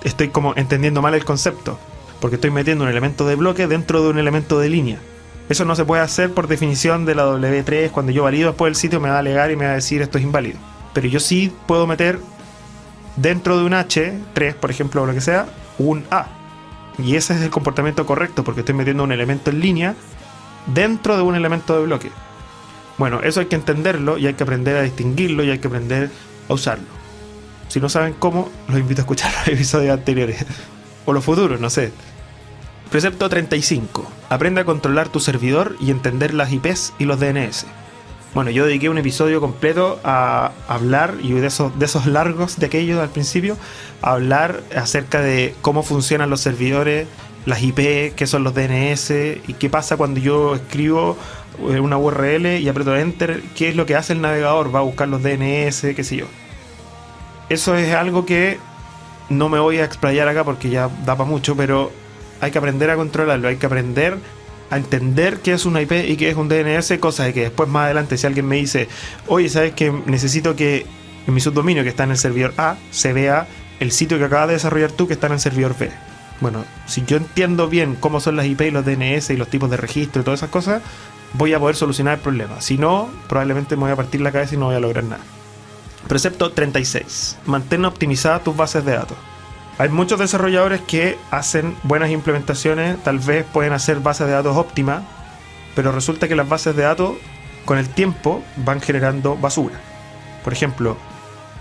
Estoy como entendiendo mal el concepto, porque estoy metiendo un elemento de bloque dentro de un elemento de línea. Eso no se puede hacer por definición de la W3. Cuando yo valido después el sitio me va a alegar y me va a decir esto es inválido. Pero yo sí puedo meter dentro de un H3, por ejemplo, o lo que sea, un A. Y ese es el comportamiento correcto, porque estoy metiendo un elemento en línea dentro de un elemento de bloque. Bueno, eso hay que entenderlo y hay que aprender a distinguirlo y hay que aprender a usarlo. Si no saben cómo, los invito a escuchar los episodios anteriores. O los futuros, no sé. Precepto 35. Aprende a controlar tu servidor y entender las IPs y los DNS. Bueno, yo dediqué un episodio completo a hablar, y de esos largos de aquellos al principio, a hablar acerca de cómo funcionan los servidores, las IP, qué son los DNS y qué pasa cuando yo escribo una URL y aprieto Enter, qué es lo que hace el navegador, va a buscar los DNS, qué sé yo. Eso es algo que no me voy a explayar acá porque ya da para mucho, pero hay que aprender a controlarlo, hay que aprender a entender qué es una IP y qué es un DNS, cosa de que después más adelante si alguien me dice, oye, ¿sabes que necesito que en mi subdominio que está en el servidor A se vea el sitio que acabas de desarrollar tú que está en el servidor B? Bueno, si yo entiendo bien cómo son las IP y los DNS y los tipos de registro y todas esas cosas, voy a poder solucionar el problema. Si no, probablemente me voy a partir la cabeza y no voy a lograr nada. Precepto 36. Mantén optimizadas tus bases de datos. Hay muchos desarrolladores que hacen buenas implementaciones, tal vez pueden hacer bases de datos óptimas, pero resulta que las bases de datos con el tiempo van generando basura. Por ejemplo,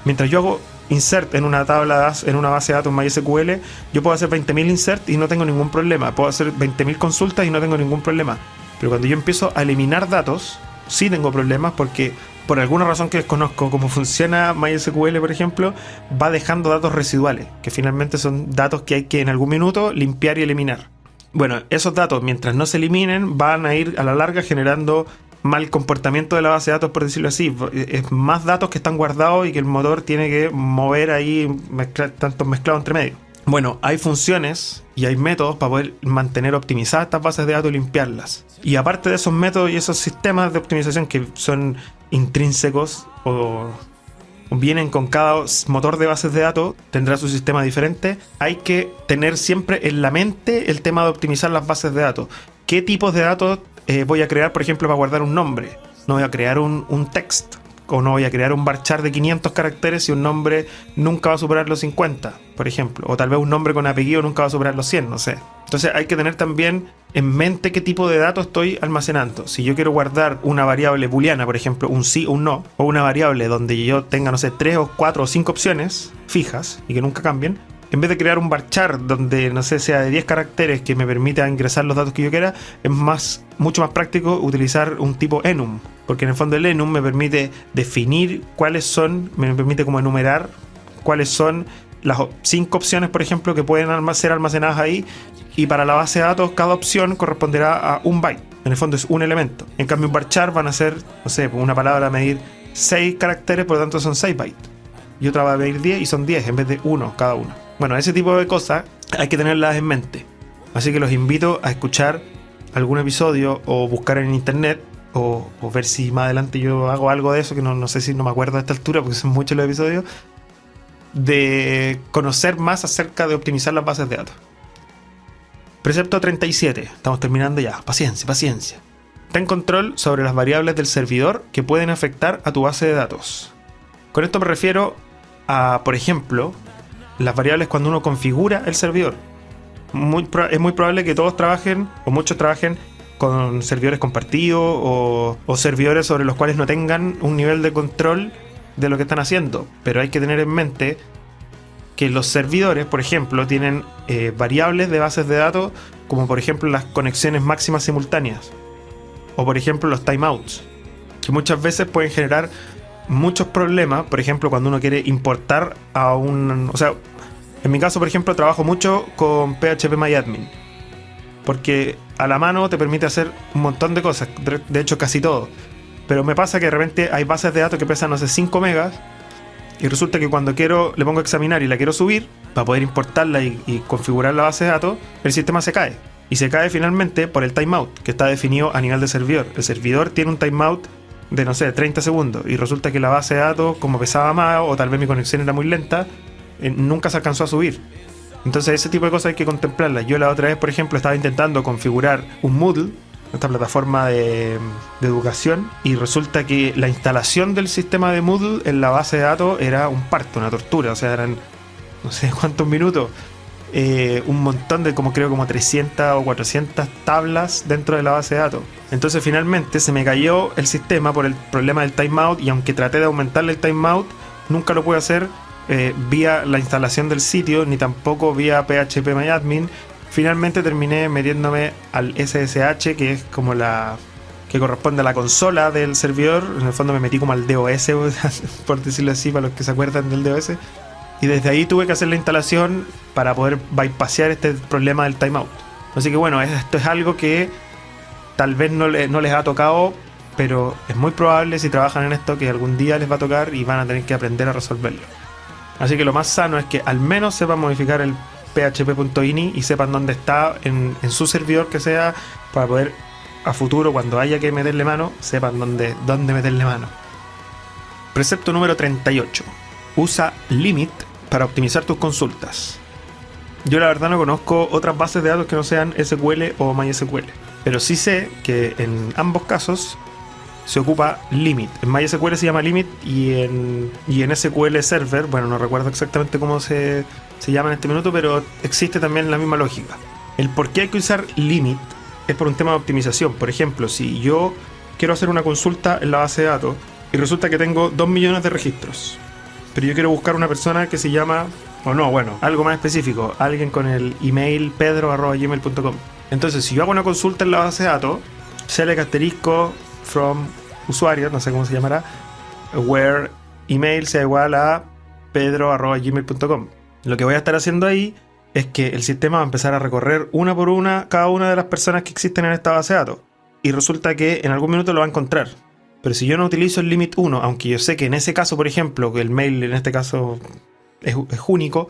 mientras yo hago insert en una tabla, en una base de datos MySQL, yo puedo hacer 20.000 insert y no tengo ningún problema. Puedo hacer 20.000 consultas y no tengo ningún problema. Pero cuando yo empiezo a eliminar datos, sí tengo problemas porque por alguna razón que desconozco, como funciona MySQL, por ejemplo, va dejando datos residuales, que finalmente son datos que hay que en algún minuto limpiar y eliminar. Bueno, esos datos, mientras no se eliminen, van a ir a la larga generando mal comportamiento de la base de datos, por decirlo así. Es más datos que están guardados y que el motor tiene que mover ahí, tanto mezclado entre medio. Bueno, hay funciones y hay métodos para poder mantener optimizadas estas bases de datos y limpiarlas. Y aparte de esos métodos y esos sistemas de optimización que son intrínsecos o vienen con cada motor de bases de datos, tendrá su sistema diferente, hay que tener siempre en la mente el tema de optimizar las bases de datos. ¿Qué tipos de datos voy a crear, por ejemplo, para guardar un nombre? No voy a crear un text, O no voy a crear un varchar de 500 caracteres si un nombre nunca va a superar los 50, por ejemplo. O tal vez un nombre con apellido nunca va a superar los 100, no sé. Entonces hay que tener también en mente qué tipo de datos estoy almacenando. Si yo quiero guardar una variable booleana, por ejemplo, un sí o un no, o una variable donde yo tenga, no sé, 3 o 4 o 5 opciones fijas y que nunca cambien, en vez de crear un varchar donde, no sé, sea de 10 caracteres que me permita ingresar los datos que yo quiera, es mucho más práctico utilizar un tipo enum. Porque en el fondo el enum me permite definir cuáles son, me permite como enumerar cuáles son las 5 opciones, por ejemplo, que pueden ser almacenadas ahí. Y para la base de datos, cada opción corresponderá a un byte. En el fondo es un elemento. En cambio, un varchar van a ser, no sé, una palabra a medir 6 caracteres, por lo tanto son 6 bytes. Y otra va a medir 10 y son 10 en vez de 1 cada uno. Bueno, ese tipo de cosas hay que tenerlas en mente. Así que los invito a escuchar algún episodio o buscar en internet o ver si más adelante yo hago algo de eso, que no sé si no me acuerdo a esta altura porque son muchos los episodios, de conocer más acerca de optimizar las bases de datos. Precepto 37. Estamos terminando ya. Paciencia. Ten control sobre las variables del servidor que pueden afectar a tu base de datos. Con esto me refiero a, por ejemplo, las variables cuando uno configura el servidor. Es muy probable que todos trabajen, o muchos trabajen, con servidores compartidos o servidores sobre los cuales no tengan un nivel de control de lo que están haciendo. Pero hay que tener en mente que los servidores, por ejemplo, tienen variables de bases de datos, como por ejemplo las conexiones máximas simultáneas, o por ejemplo los timeouts, que muchas veces pueden generar muchos problemas. Por ejemplo, cuando uno quiere importar a un... O sea, en mi caso, por ejemplo, trabajo mucho con PHPMyAdmin, porque a la mano te permite hacer un montón de cosas, de hecho casi todo. Pero me pasa que de repente hay bases de datos que pesan, no sé, 5 megas, y resulta que cuando le pongo a examinar y la quiero subir, para poder importarla y configurar la base de datos, el sistema se cae. Y se cae finalmente por el timeout, que está definido a nivel de servidor. El servidor tiene un timeout de, no sé, 30 segundos, y resulta que la base de datos, como pesaba más, o tal vez mi conexión era muy lenta, nunca se alcanzó a subir. Entonces ese tipo de cosas hay que contemplarlas. Yo la otra vez, por ejemplo, estaba intentando configurar un Moodle, esta plataforma de educación, y resulta que la instalación del sistema de Moodle en la base de datos era un parto, una tortura. O sea, eran no sé cuántos minutos, un montón de, como 300 o 400 tablas dentro de la base de datos. Entonces finalmente se me cayó el sistema por el problema del timeout, y aunque traté de aumentarle el timeout, nunca lo pude hacer vía la instalación del sitio, ni tampoco vía PHPMyAdmin. Finalmente terminé metiéndome al SSH, que es como la que corresponde a la consola del servidor. En el fondo me metí como al DOS, por decirlo así, para los que se acuerdan del DOS. Y desde ahí tuve que hacer la instalación para poder bypassear este problema del timeout. Así que bueno, esto es algo que tal vez no les ha tocado, pero es muy probable, si trabajan en esto, que algún día les va a tocar y van a tener que aprender a resolverlo. Así que lo más sano es que al menos sepan modificar el php.ini y sepan dónde está en su servidor que sea, para poder a futuro, cuando haya que meterle mano, sepan dónde meterle mano. Precepto número 38. Usa limit para optimizar tus consultas. Yo la verdad no conozco otras bases de datos que no sean SQL o MySQL, pero sí sé que en ambos casos se ocupa limit. En MySQL se llama limit, y en SQL Server, bueno, no recuerdo exactamente cómo se llama en este minuto, pero existe también la misma lógica. El por qué hay que usar limit es por un tema de optimización. Por ejemplo, si yo quiero hacer una consulta en la base de datos y resulta que tengo 2 millones de registros, pero yo quiero buscar una persona que se llama, algo más específico, alguien con el email pedro@gmail.com. Entonces, si yo hago una consulta en la base de datos, select asterisco from usuario, no sé cómo se llamará, where email sea igual a pedro@gmail.com. Lo que voy a estar haciendo ahí es que el sistema va a empezar a recorrer una por una cada una de las personas que existen en esta base de datos, y resulta que en algún minuto lo va a encontrar. Pero si yo no utilizo el limit 1, aunque yo sé que en ese caso, por ejemplo, que el mail en este caso es único,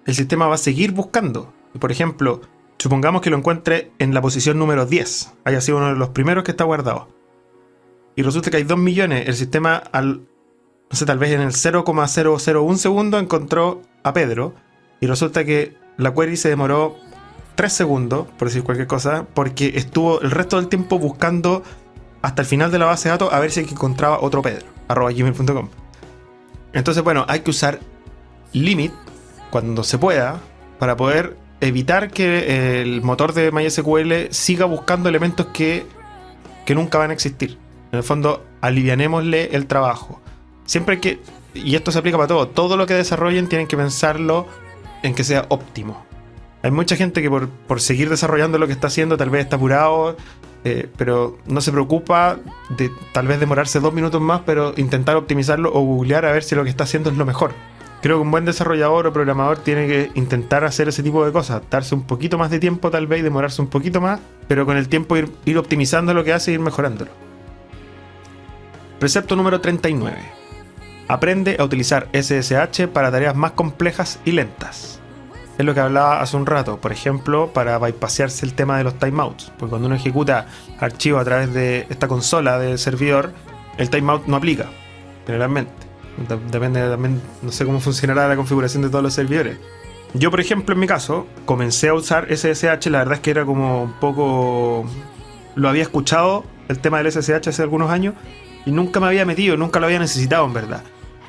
el sistema va a seguir buscando. Por ejemplo, supongamos que lo encuentre en la posición número 10, haya sido uno de los primeros que está guardado, y resulta que hay 2 millones, el sistema tal vez en el 0,001 segundo encontró a Pedro, y resulta que la query se demoró 3 segundos, por decir cualquier cosa, porque estuvo el resto del tiempo buscando hasta el final de la base de datos a ver si encontraba otro Pedro. gmail.com. Entonces, bueno, hay que usar limit cuando se pueda para poder evitar que el motor de MySQL siga buscando elementos que nunca van a existir. En el fondo, alivianémosle el trabajo. Siempre que, y esto se aplica para todo lo que desarrollen tienen que pensarlo en que sea óptimo. Hay mucha gente que por seguir desarrollando lo que está haciendo tal vez está apurado, pero no se preocupa de tal vez demorarse 2 minutos más, pero intentar optimizarlo o googlear a ver si lo que está haciendo es lo mejor. Creo que un buen desarrollador o programador tiene que intentar hacer ese tipo de cosas, darse un poquito más de tiempo tal vez y demorarse un poquito más, pero con el tiempo ir optimizando lo que hace e ir mejorándolo. Precepto número 39. Aprende a utilizar SSH para tareas más complejas y lentas. Es lo que hablaba hace un rato, por ejemplo, para bypassarse el tema de los timeouts. Porque cuando uno ejecuta archivos a través de esta consola del servidor, el timeout no aplica, generalmente. Depende también, no sé cómo funcionará la configuración de todos los servidores. Yo, por ejemplo, en mi caso, comencé a usar SSH, la verdad es que era como un poco... Lo había escuchado, el tema del SSH hace algunos años, y nunca me había metido, nunca lo había necesitado en verdad.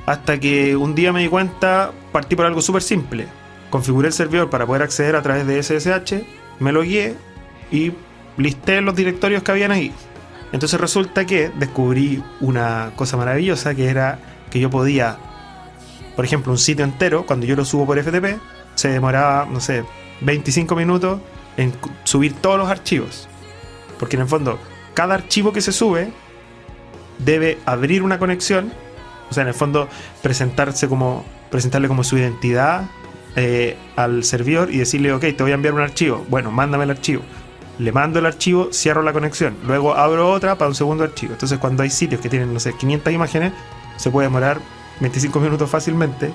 Hasta que un día me di cuenta, partí por algo súper simple. Configuré el servidor para poder acceder a través de SSH, me logueé y listé los directorios que habían ahí. Entonces resulta que descubrí una cosa maravillosa, que era que yo podía, por ejemplo, un sitio entero, cuando yo lo subo por FTP, se demoraba, no sé, 25 minutos en subir todos los archivos. Porque en el fondo, cada archivo que se sube debe abrir una conexión, o sea, en el fondo presentarle como su identidad al servidor y decirle, ok, te voy a enviar un archivo. Bueno, mándame el archivo. Le mando el archivo, cierro la conexión. Luego abro otra para un segundo archivo. Entonces, cuando hay sitios que tienen, no sé, 500 imágenes, se puede demorar 25 minutos fácilmente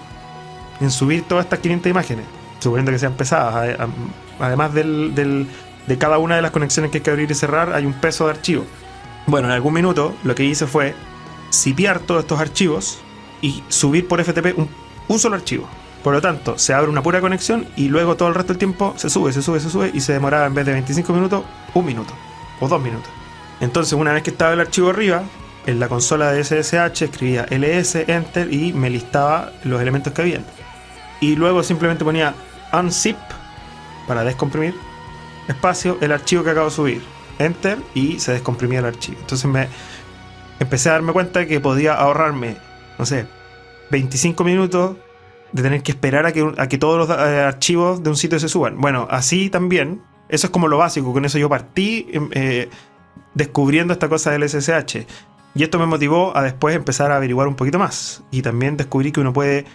en subir todas estas 500 imágenes, suponiendo que sean pesadas. Además de cada una de las conexiones que hay que abrir y cerrar, hay un peso de archivo. Bueno, en algún minuto lo que hice fue zipear todos estos archivos y subir por FTP un solo archivo. Por lo tanto, se abre una pura conexión y luego todo el resto del tiempo se sube y se demoraba, en vez de 25 minutos, 1 minuto o 2 minutos. Entonces, una vez que estaba el archivo arriba, en la consola de SSH escribía ls, enter y me listaba los elementos que habían. Y luego simplemente ponía unzip para descomprimir, espacio, el archivo que acabo de subir, enter, y se descomprimía el archivo. Entonces me empecé a darme cuenta que podía ahorrarme, no sé, 25 minutos de tener que esperar a que todos los archivos de un sitio se suban. Bueno, así también, eso es como lo básico, con eso yo partí descubriendo esta cosa del SSH. Y esto me motivó a después empezar a averiguar un poquito más. Y también descubrí que uno puede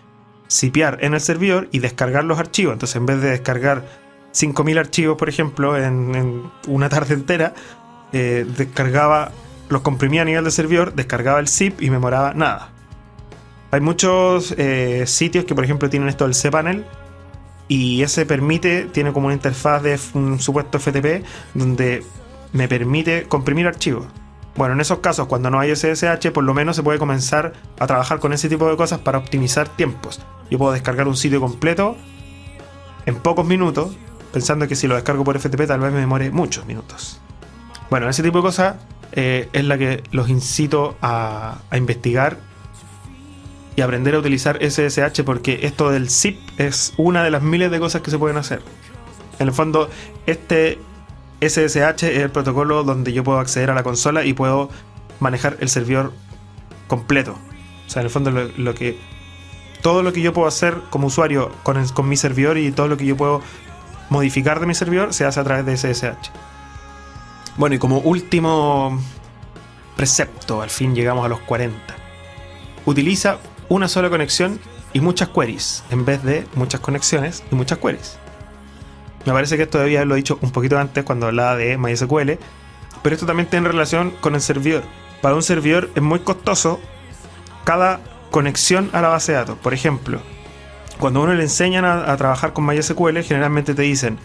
zipear en el servidor y descargar los archivos. Entonces, en vez de descargar 5000 archivos, por ejemplo, en una tarde entera, los comprimía a nivel de servidor, descargaba el zip y me demoraba nada. Hay muchos sitios que, por ejemplo, tienen esto del cPanel, y ese tiene como una interfaz de un supuesto FTP donde me permite comprimir archivos. Bueno, en esos casos, cuando no hay SSH, por lo menos se puede comenzar a trabajar con ese tipo de cosas para optimizar tiempos. Yo puedo descargar un sitio completo en pocos minutos, pensando que si lo descargo por FTP tal vez me demore muchos minutos. Bueno, ese tipo de cosas es la que los incito a investigar y aprender a utilizar SSH, porque esto del zip es una de las miles de cosas que se pueden hacer. En el fondo, este SSH es el protocolo donde yo puedo acceder a la consola y puedo manejar el servidor completo. O sea, en el fondo todo lo que yo puedo hacer como usuario con mi servidor y todo lo que yo puedo modificar de mi servidor se hace a través de SSH. Bueno, y como último precepto, al fin llegamos a los 40. Utiliza una sola conexión y muchas queries, en vez de muchas conexiones y muchas queries. Me parece que esto debía haberlo dicho un poquito antes cuando hablaba de MySQL, pero esto también tiene relación con el servidor. Para un servidor es muy costoso cada conexión a la base de datos. Por ejemplo, cuando a uno le enseñan a trabajar con MySQL, generalmente te dicen: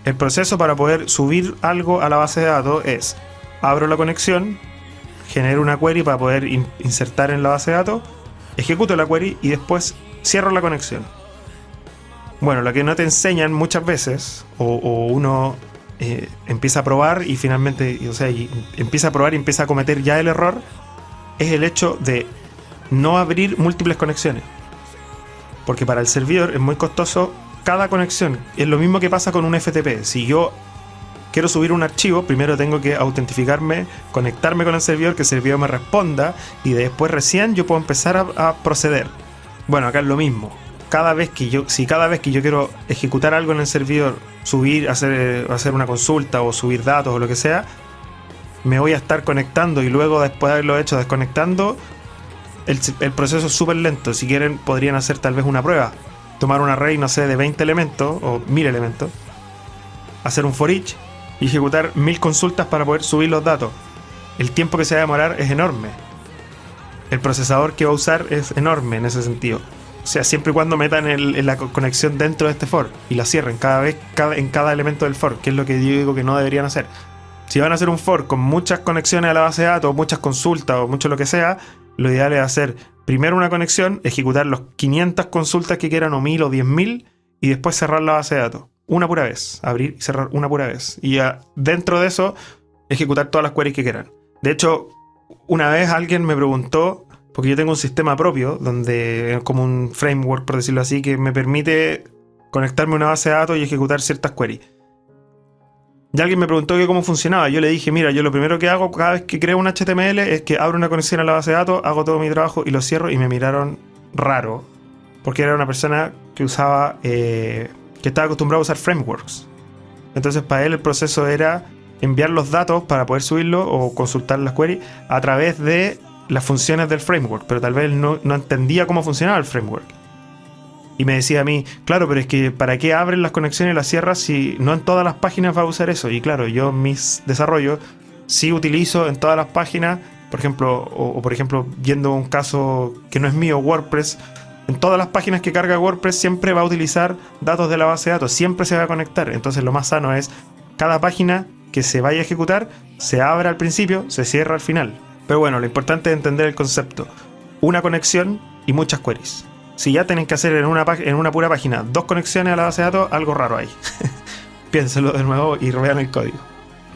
el proceso para poder subir algo a la base de datos es: abro la conexión, genero una query para poder insertar en la base de datos, ejecuto la query y después cierro la conexión. Bueno, lo que no te enseñan muchas veces, o uno empieza a probar y finalmente, empieza a probar y empieza a cometer ya el error, es el hecho de no abrir múltiples conexiones. Porque para el servidor es muy costoso cada conexión. Es lo mismo que pasa con un FTP. Si yo quiero subir un archivo, primero tengo que autentificarme, conectarme con el servidor, que el servidor me responda, y después recién yo puedo empezar a proceder. Bueno, acá es lo mismo. Si cada vez que yo quiero ejecutar algo en el servidor, subir, hacer una consulta o subir datos o lo que sea, me voy a estar conectando y luego después de haberlo hecho desconectando, el proceso es súper lento. Si quieren podrían hacer tal vez una prueba, tomar un array, no sé, de 20 elementos o 1000 elementos, hacer un for each y ejecutar 1000 consultas para poder subir los datos. El tiempo que se va a demorar es enorme. El procesador que va a usar es enorme en ese sentido. O sea, siempre y cuando metan la conexión dentro de este for y la cierren en cada elemento del for, que es lo que yo digo que no deberían hacer. Si van a hacer un for con muchas conexiones a la base de datos, muchas consultas o mucho lo que sea, lo ideal es hacer primero una conexión, ejecutar los 500 consultas que quieran, o 1000 o 10.000, y después cerrar la base de datos. Una pura vez, abrir y cerrar una pura vez. Y dentro de eso, ejecutar todas las queries que quieran. De hecho, una vez alguien me preguntó, porque yo tengo un sistema propio, donde es como un framework, por decirlo así, que me permite conectarme a una base de datos y ejecutar ciertas queries. Y alguien me preguntó que cómo funcionaba. Yo le dije, mira, yo lo primero que hago cada vez que creo un HTML es que abro una conexión a la base de datos, hago todo mi trabajo y lo cierro, y me miraron raro, porque era una persona que usaba, que estaba acostumbrado a usar frameworks. Entonces para él el proceso era enviar los datos para poder subirlo o consultar las queries a través de las funciones del framework, pero tal vez él no entendía cómo funcionaba el framework. Y me decía a mí, claro, pero es que ¿para qué abren las conexiones y las cierras si no en todas las páginas va a usar eso? Y claro, yo en mis desarrollos sí utilizo en todas las páginas, por ejemplo, o por ejemplo, viendo un caso que no es mío, WordPress, en todas las páginas que carga WordPress siempre va a utilizar datos de la base de datos, siempre se va a conectar. Entonces lo más sano es cada página que se vaya a ejecutar, se abre al principio, se cierra al final. Pero bueno, lo importante es entender el concepto. Una conexión y muchas queries. Si ya tienen que hacer en una pura página 2 conexiones a la base de datos, algo raro hay. Piénselo de nuevo y vean el código.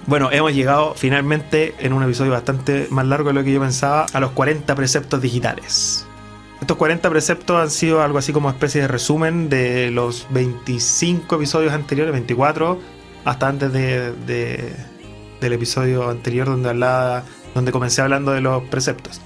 Bueno, hemos llegado finalmente, en un episodio bastante más largo de lo que yo pensaba, a los 40 preceptos digitales. Estos 40 preceptos han sido algo así como especie de resumen de los 25 episodios anteriores, 24, hasta antes del episodio anterior donde comencé hablando de los preceptos.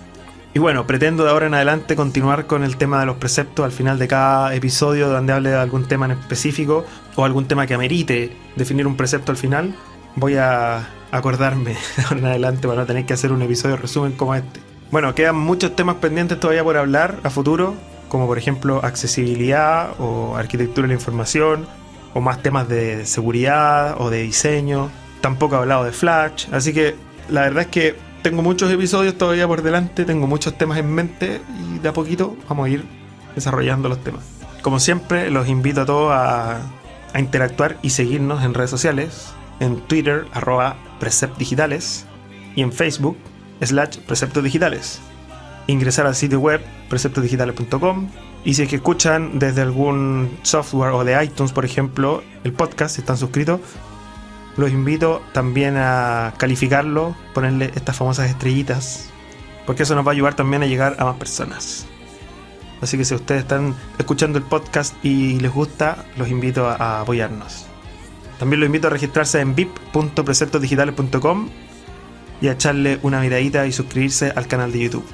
Y bueno, pretendo de ahora en adelante continuar con el tema de los preceptos al final de cada episodio, donde hable de algún tema en específico o algún tema que amerite definir un precepto al final. Voy a acordarme de ahora en adelante para no tener que hacer un episodio resumen como este. Bueno, quedan muchos temas pendientes todavía por hablar a futuro, como por ejemplo accesibilidad o arquitectura de la información, o más temas de seguridad o de diseño. Tampoco he hablado de Flash, así que la verdad es que tengo muchos episodios todavía por delante, tengo muchos temas en mente y de a poquito vamos a ir desarrollando los temas. Como siempre, los invito a todos a interactuar y seguirnos en redes sociales, en Twitter, @preceptdigitales, y en Facebook, /preceptosdigitales. Ingresar al sitio web preceptosdigitales.com, y si es que escuchan desde algún software o de iTunes, por ejemplo, el podcast, si están suscritos, los invito también a calificarlo, ponerle estas famosas estrellitas, porque eso nos va a ayudar también a llegar a más personas. Así que si ustedes están escuchando el podcast y les gusta, los invito a apoyarnos. También los invito a registrarse en vip.preceptosdigitales.com y a echarle una miradita y suscribirse al canal de YouTube.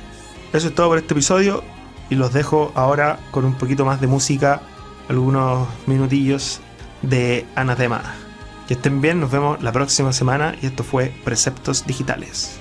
Eso es todo por este episodio y los dejo ahora con un poquito más de música, algunos minutillos de Anatema. Que estén bien, nos vemos la próxima semana y esto fue Preceptos Digitales.